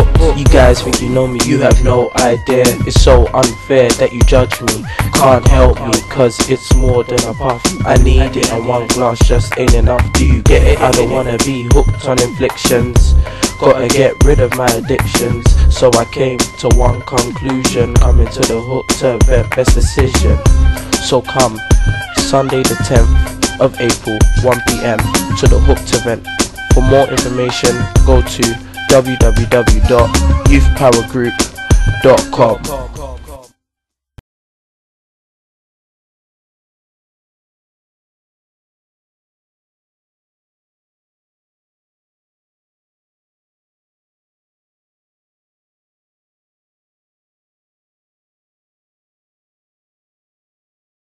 hooked. You guys think you know me, you have no idea. It's so unfair that you judge me. Can't help me, cause it's more than a puff. I need it and one glass just ain't enough. Do you get it? I don't wanna be hooked on inflictions. Gotta get rid of my addictions. So I came to one conclusion, coming to the Hooked event, best decision. So come Sunday the 10th of April, 1 PM to the Hooked event. For more information, go to www.youthpowergroup.com.